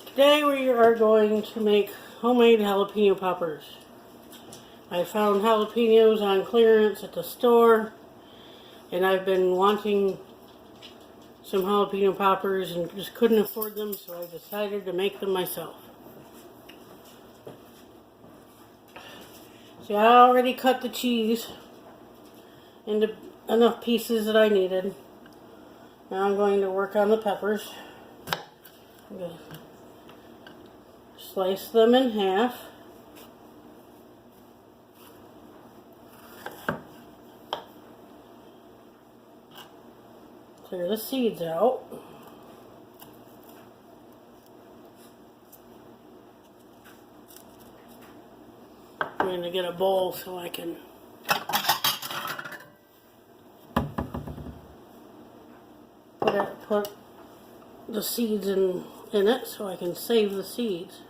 Today we are going to make homemade jalapeno poppers. I found jalapenos on clearance at the store, and I've been wanting some jalapeno poppers and just couldn't afford them, so I decided to make them myself. See, I already cut the cheese into enough pieces that I needed. Now I'm going to work on the peppers. I'm going to slice them in half. Clear the seeds out. I'm going to get a bowl so I can put the seeds in it so I can save the seeds.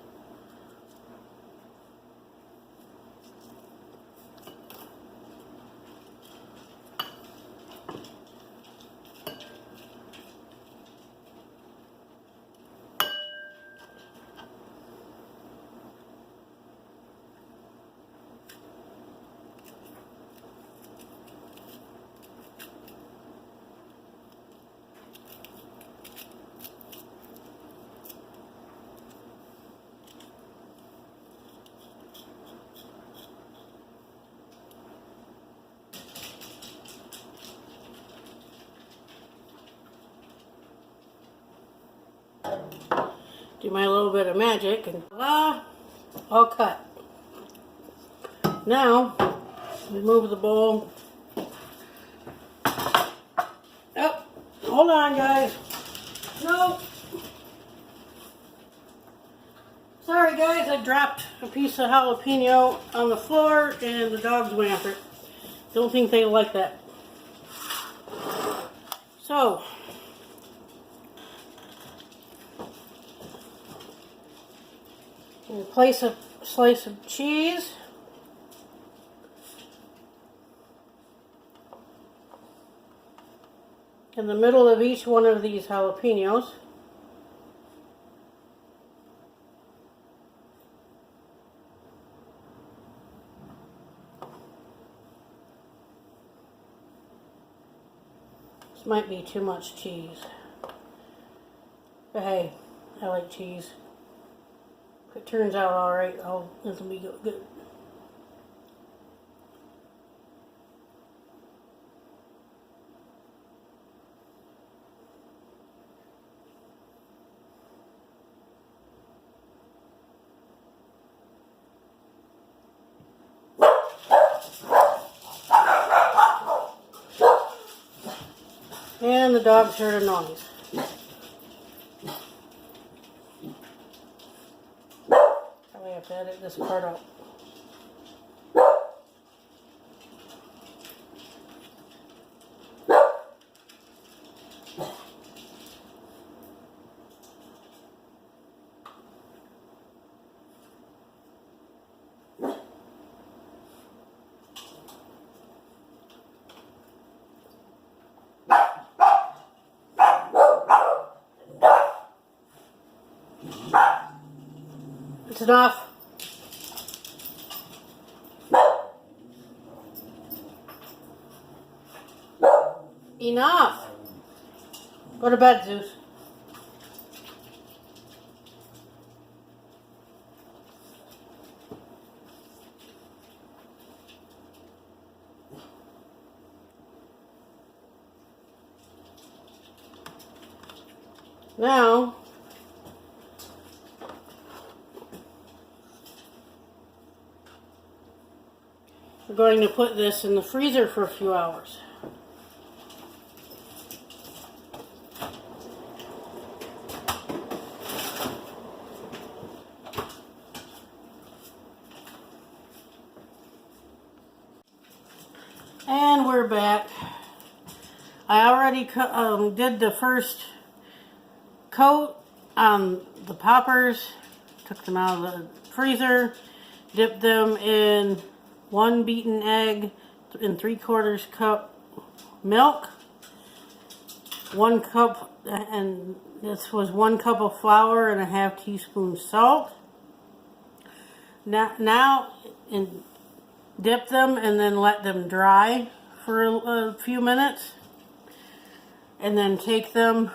Do my little bit of magic and voila, all cut. Now, remove the bowl. Oh, hold on guys. No. Sorry guys, I dropped a piece of jalapeno on the floor and the dogs went after it. Don't think they like that. So, place a slice of cheese. In the middle of each one of these jalapenos. This might be too much cheese. But hey, I like cheese. If it turns out alright, it'll be good. And the dogs heard a noise. Probably have to edit this part out. It's enough. Enough. Go to bed, Zeus. Now, we're going to put this in the freezer for a few hours. And we're back. I already did the first coat on the poppers, took them out of the freezer, dipped them in 1 beaten egg and 3/4 cup milk, 1 cup, and this was 1 cup of flour and a ½ teaspoon salt. Now dip them and then let them dry for a few minutes. And then take them,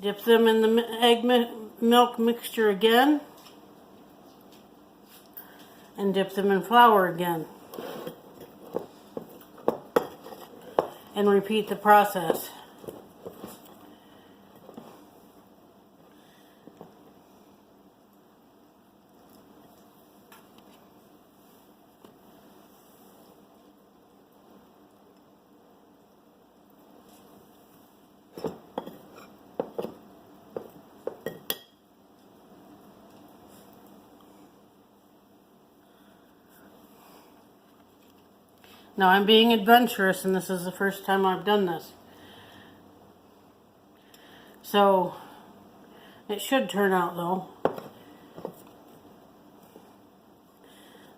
dip them in the egg milk mixture again, and dip them in flour again. And repeat the process. Now I'm being adventurous, and this is the first time I've done this. So it should turn out though.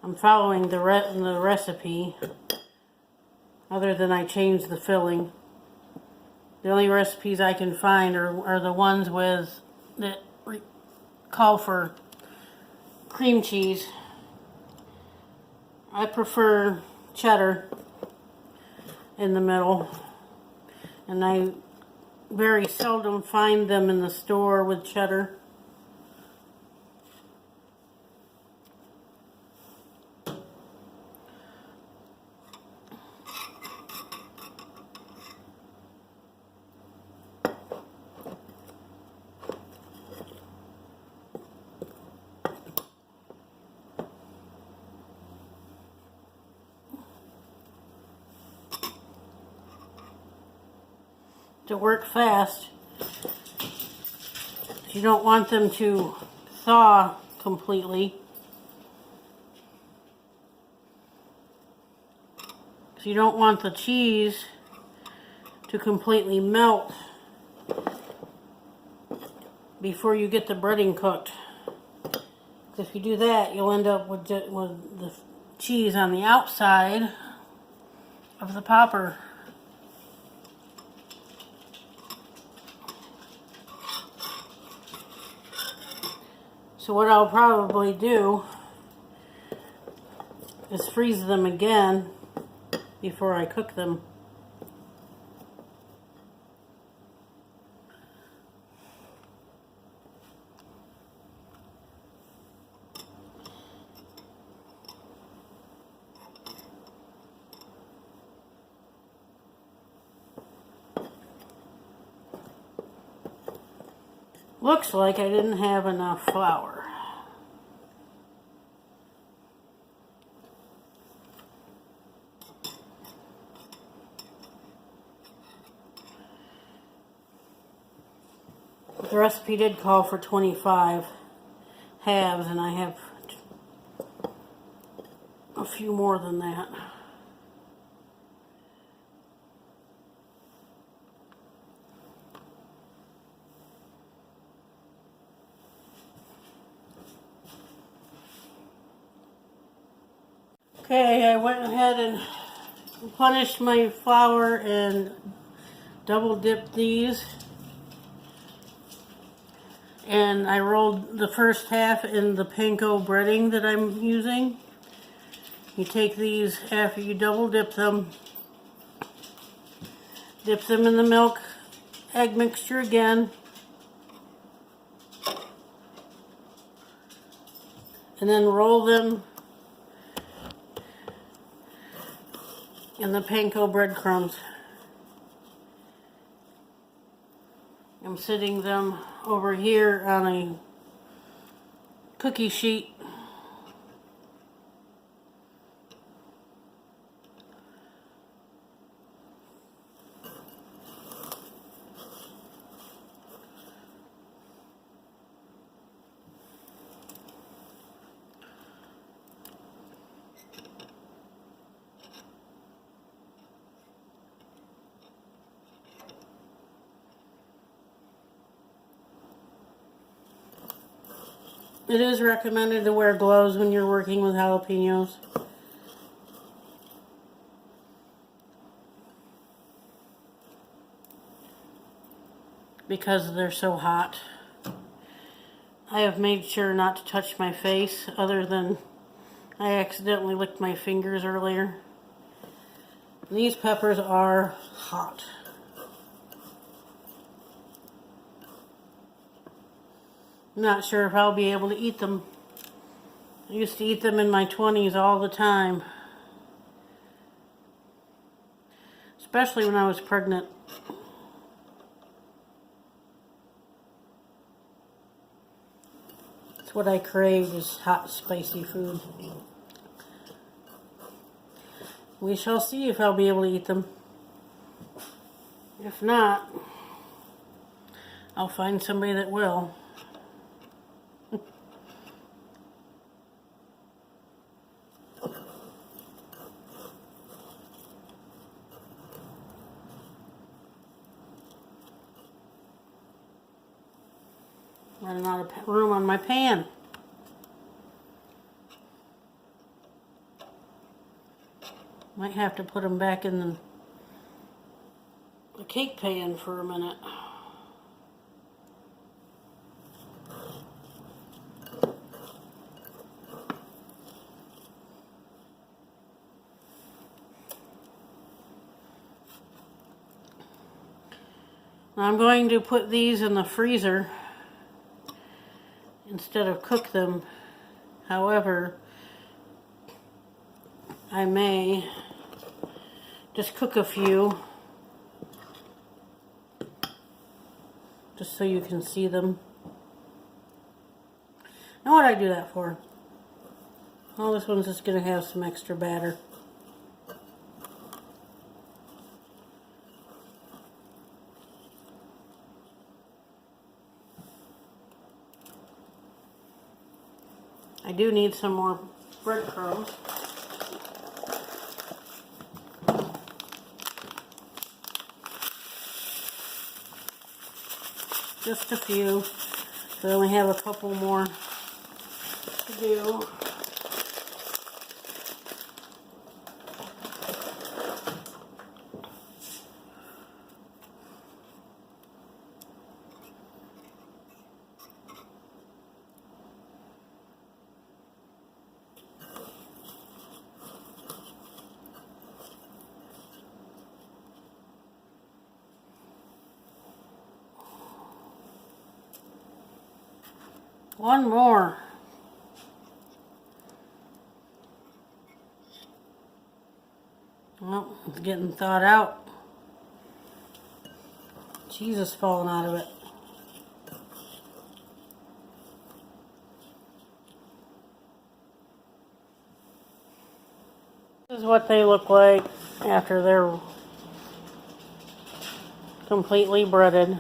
I'm following the recipe, other than I changed the filling. The only recipes I can find are the ones that call for cream cheese. I prefer cheddar in the middle, and I very seldom find them in the store with cheddar. To work fast, you don't want them to thaw completely, so you don't want the cheese to completely melt before you get the breading cooked. If you do that, you'll end up with the cheese on the outside of the popper. So what I'll probably do is freeze them again before I cook them. Looks like I didn't have enough flour. The recipe did call for 25 halves, and I have a few more than that. Okay, I went ahead and replenished my flour and double dipped these. And I rolled the first half in the panko breading that I'm using. You take these after you double dip them in the milk egg mixture again, and then roll them in the panko breadcrumbs. I'm sitting them over here on a cookie sheet. It is recommended to wear gloves when you're working with jalapenos. because they're so hot. I have made sure not to touch my face, other than I accidentally licked my fingers earlier. These peppers are hot. I'm not sure if I'll be able to eat them. I used to eat them in my 20s all the time. Especially when I was pregnant. That's what I crave, is hot, spicy food. We shall see if I'll be able to eat them. If not, I'll find somebody that will. Running out of room on my pan. Might have to put them back in the cake pan for a minute. I'm going to put these in the freezer instead of cook them. However, I may just cook a few just so you can see them. Now what I do that for? Oh, this one's just going to have some extra batter. I do need some more breadcrumbs. Just a few. So I only have a couple more to do. One more. Well, it's getting thawed out. Cheese is falling out of it. This is what they look like after they're completely breaded.